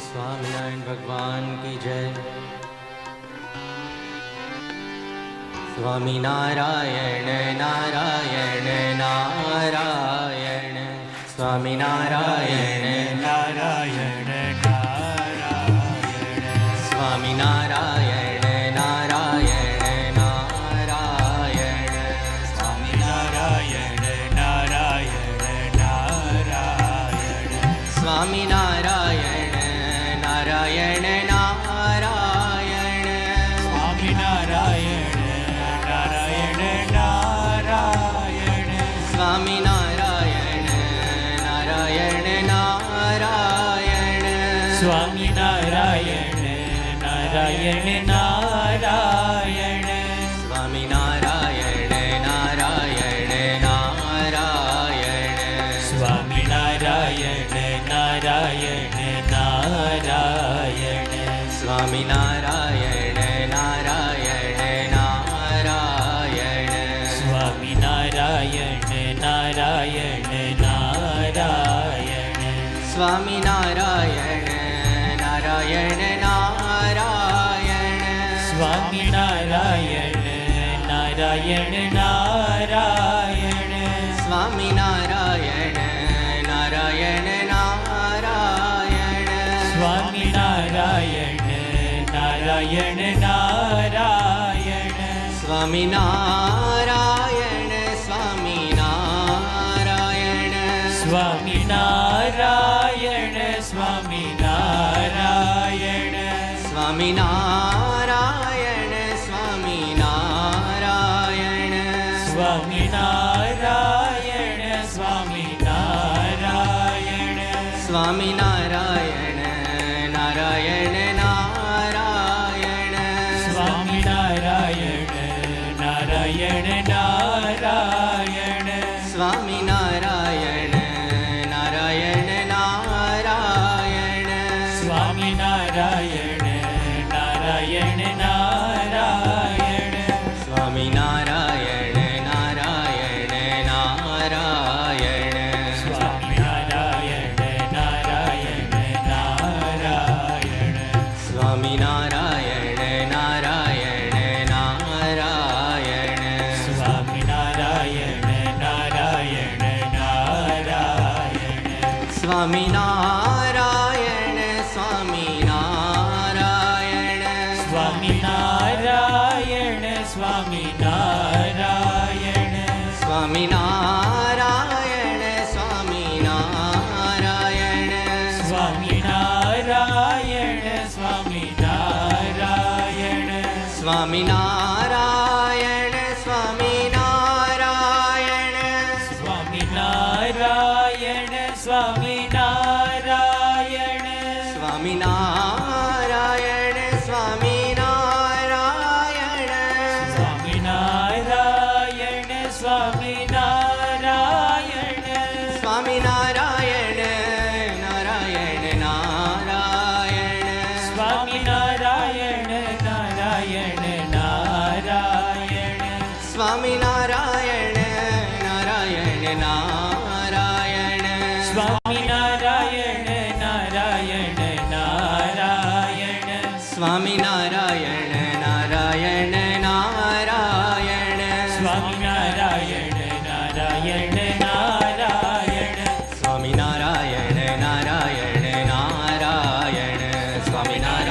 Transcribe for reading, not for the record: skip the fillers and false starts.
स्वामीनारायण भगवान की जय। स्वामीनारायण नारायण नारायण, स्वामीनारायण नारायण नारायण, स्वामीनारायण नारायण नारायण, स्वामीनारायण नारायण नारायण, स्वामीनारायण नारायण नारायण, स्वामीनारायण नारायण नारायण, स्वामीनारायण नारायण नारायण, स्वामीनारायण नारायण नारायण, स्वामीनारायण नारायण नारायण, स्वामीनारायण नारायण नारायण, स्वामीनारायण नारायण नारायण, स्वामीनारायण नारायण नारायण, स्वामीनारायण नारायण नारायण, स्वामीनारायण नारायण नारायण, स्वामीनारायण नारायण नारायण, स्वामीनारायण नारायण नारायण, स्वामीनारायण स्वामीनारायण, स्वामीनारायण स्वामीनारायण, स्वामीनारायण स्वामीनारायण, स्वामीनारायण स्वामीनारायण, स्वामीनारायण नारायण नारायण, स्वामीनारायण नारायण नारायण, स्वामीनारायण नारायण नारायण, स्वामीनारायण नारायण नारायण, स्वामीनारायण नारायण नारायण, स्वामीनारायण नारायण नारायण, स्वामीनारायण नारायण नारायण, स्वामीनारायण नारायण नारायण, स्वामीनारायण स्वामीनारायण, स्वामीनारायण स्वामीनारायण, स्वामीनारायण स्वामीनारायण, स्वामीनारायण स्वामीनारायण, स्वामीनारायण स्वामीनारायण, स्वामीनारायण स्वामीनारायण, स्वामीनारायण स्वामीनारायण, स्वामीनारायण स्वामीनारायण, स्वामीनारायण नारायण नारायण, स्वामीनारायण नारायण नारायण, स्वामीनारायण नारायण नारायण, स्वामीनारायण नारायण नारायण, स्वामीनारायण नारायण नारायण, स्वामीनारायण नारायण नारायण, स्वामीनारायण नारायण नारायण, स्वामीनारायण